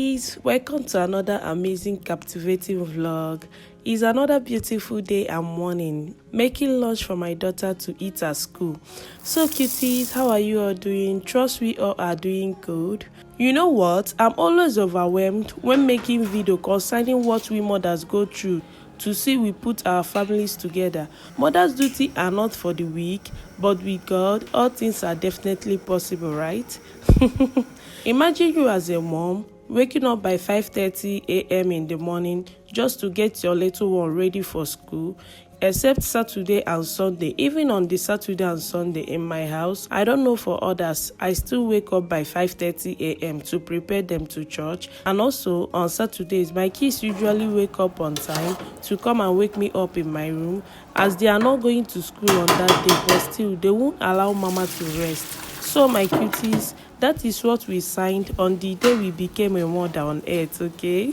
cuties, welcome to another amazing captivating vlog. It's another beautiful day and morning, making lunch for my daughter to eat at school. So cuties, how are you all doing? Trust we all are doing good. You know what, I'm always overwhelmed when making video concerning what we mothers go through to see we put our families together. Mother's duty are not for the weak, but with God, all things are definitely possible, right? Imagine you as a mom waking up by 5:30 a.m. in the morning just to get your little one ready for school, except Saturday and Sunday. Even on the Saturday and Sunday in my house, I don't know for others, I still wake up by 5:30 a.m. to prepare them to church. And also on Saturdays, my kids usually wake up on time to come and wake me up in my room, as they are not going to school on that day, but still they won't allow mama to rest. So my cuties, that is what we signed on the day we became a mother on earth, okay?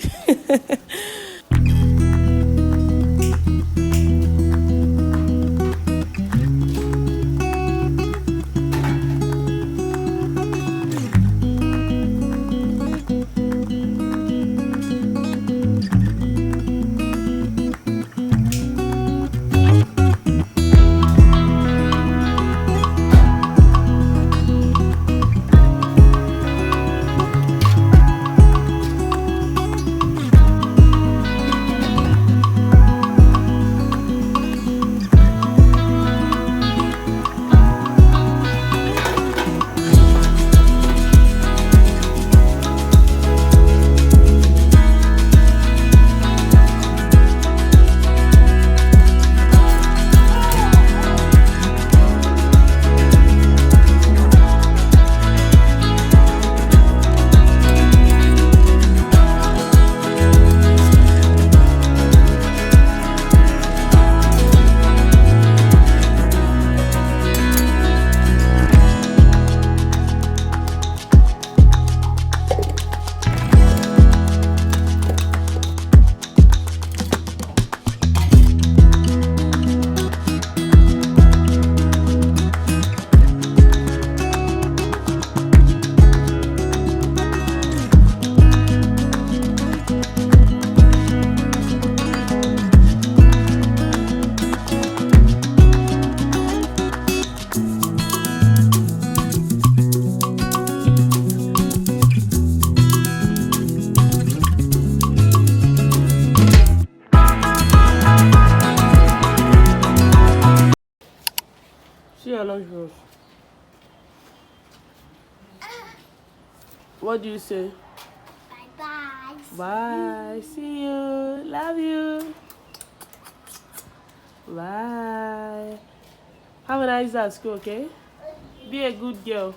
See your lunch bros. What do you say? Bye. Bye. See you. Love you. Bye. Have a nice day at school, okay? Be a good girl.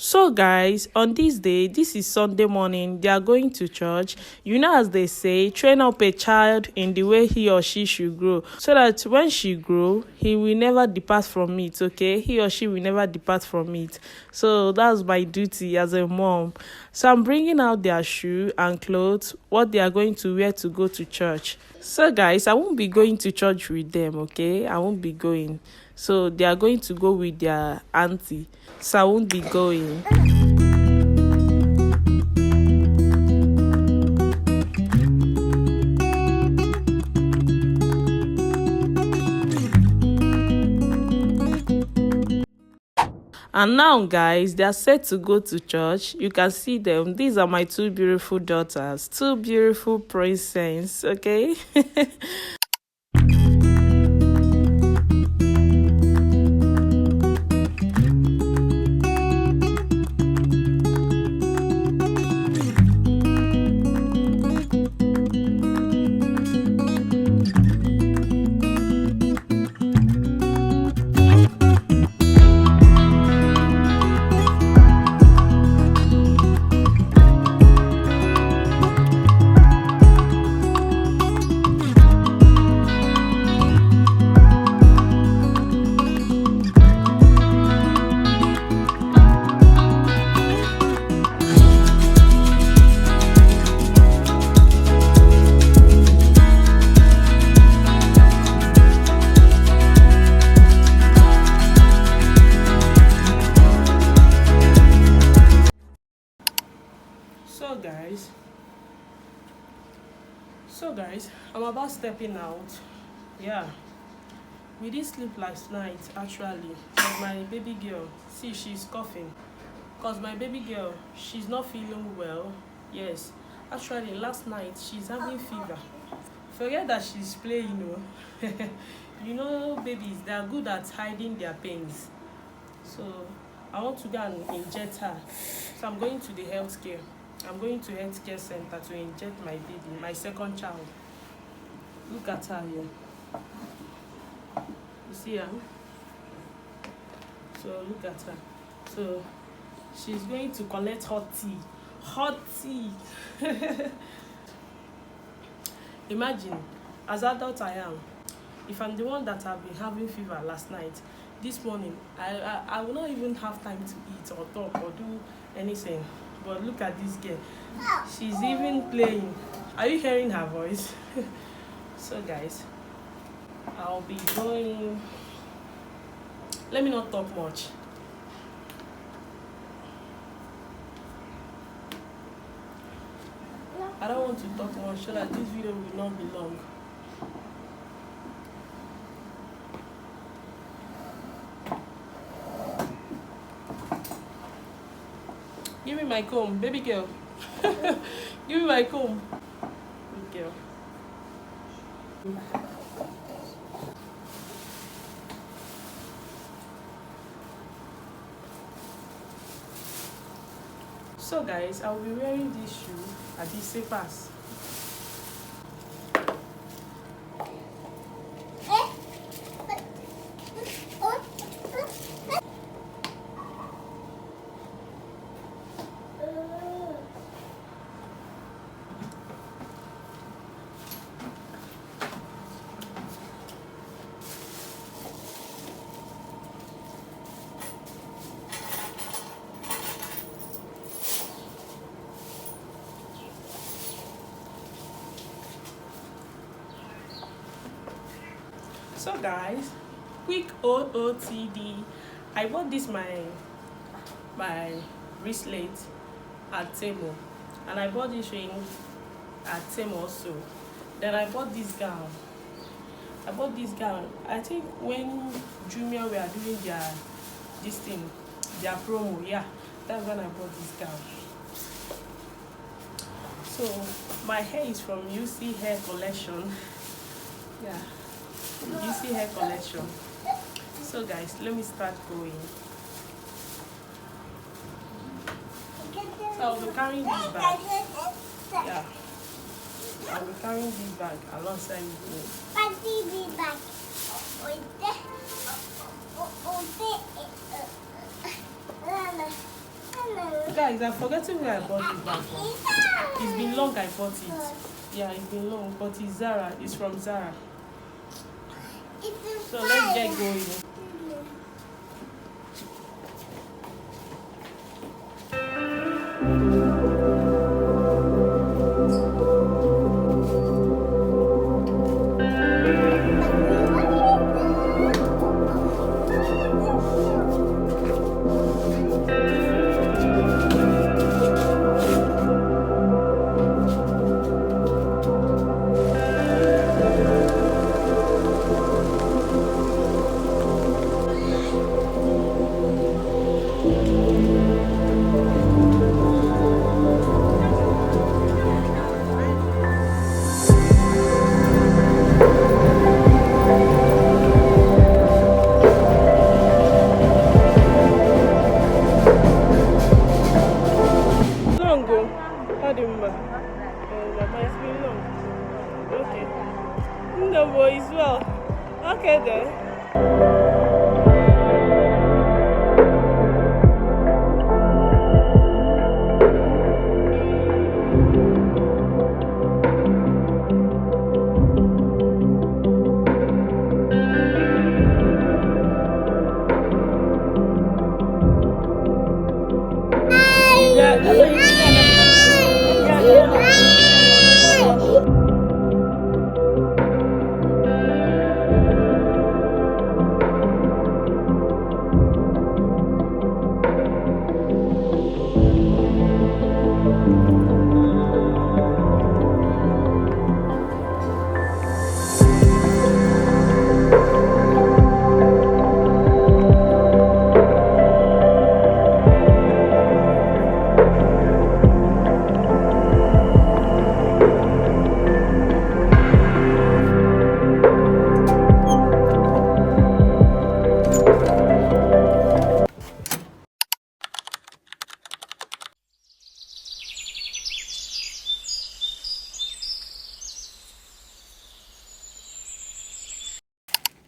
So guys, on this day, this is Sunday morning, they are going to church. You know, as they say, train up a child in the way he or she should grow, so that when she grow, he will never depart from it, okay? He or she will never depart from it. So that's my duty as a mom. So I'm bringing out their shoe and clothes, what they are going to wear to go to church. So guys, I won't be going to church with them, okay? I won't be going. So they are going to go with their auntie. So I won't be going. And now, guys, they are set to go to church. You can see them. These are my two beautiful daughters, two beautiful princesses, okay? So guys, I'm about stepping out. Yeah, we did sleep last night actually, but my baby girl, see, she's coughing because my baby girl, she's not feeling well. Yes, actually last night she's having fever. Forget that she's playing, you know babies, they are good at hiding their pains. So I want to go and inject her. So I'm going to the healthcare. I'm going to healthcare center to inject my baby, my second child. Look at her here. You see her? So look at her. So she's going to collect hot tea. Hot tea. Imagine, as adult I am, if I'm the one that have been having fever last night, this morning I will not even have time to eat or talk or do anything. But look at this girl, she's even playing. Are you hearing her voice? So guys, I'll be going. Let me not talk much. I don't want to talk much so that this video will not be long. Give me my comb, baby girl. Give me my comb. Good girl. So guys, I'll be wearing this shoe at this slippers. So guys, quick OOTD. I bought this my bracelet at Temu, and I bought this ring at Temu also. Then I bought this gown. I think when Jumia were doing their promo, yeah, that's when I bought this gown. So my hair is from UC Hair Collection. Yeah. UC Hair Collection. So guys, let me start going. So I'll be carrying this bag. Yeah, I'll be carrying this bag alongside with me. Guys, I'm forgetting where I bought this bag from. It's been long I bought it. Yeah, it's been long, but it's Zara. It's from Zara. So let's get going. Adimma. Mama, it's been long. Okay. No boys, well. Okay then.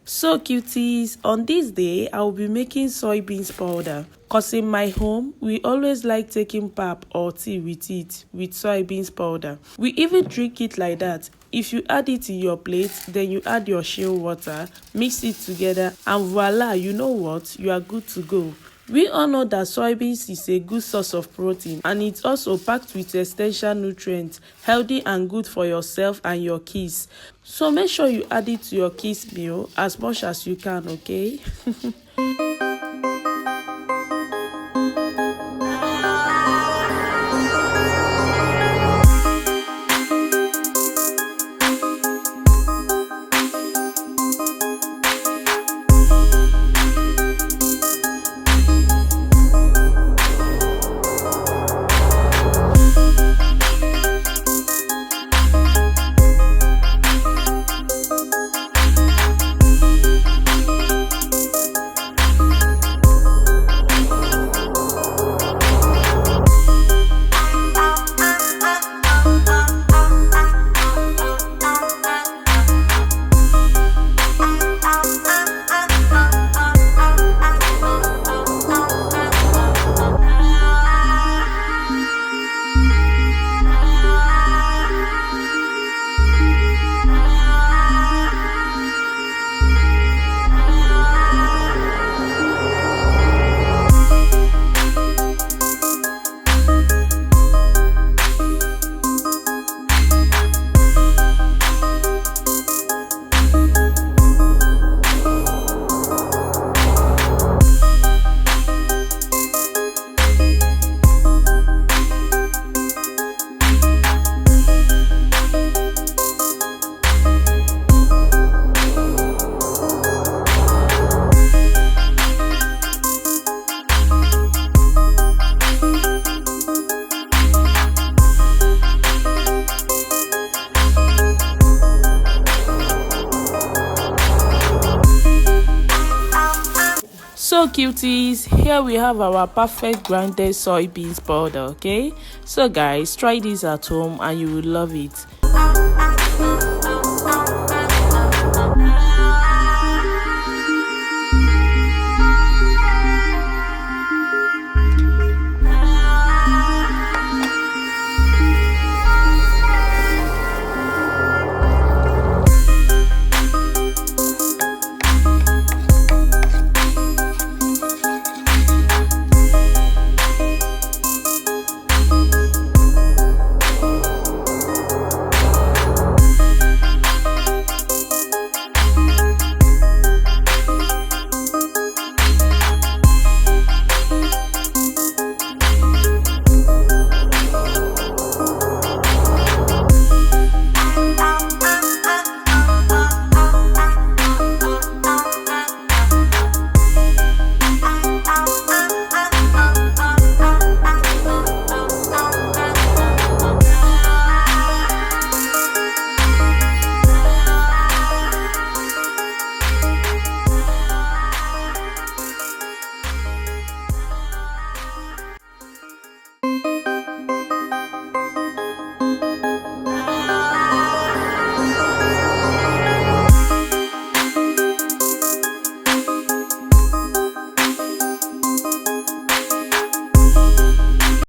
So cuties, on this day I will be making soybeans powder, cause in my home we always like taking pap or tea with it with soybeans powder. We even drink it like that. If you add it in your plate, then you add your shea water, mix it together, and voila, you know what, you are good to go. We all know that soybeans is a good source of protein, and it's also packed with essential nutrients, healthy and good for yourself and your kids. So make sure you add it to your kids' meal as much as you can, okay? So cuties, here we have our perfect grounded soybeans powder, okay? So guys, try this at home and you will love it.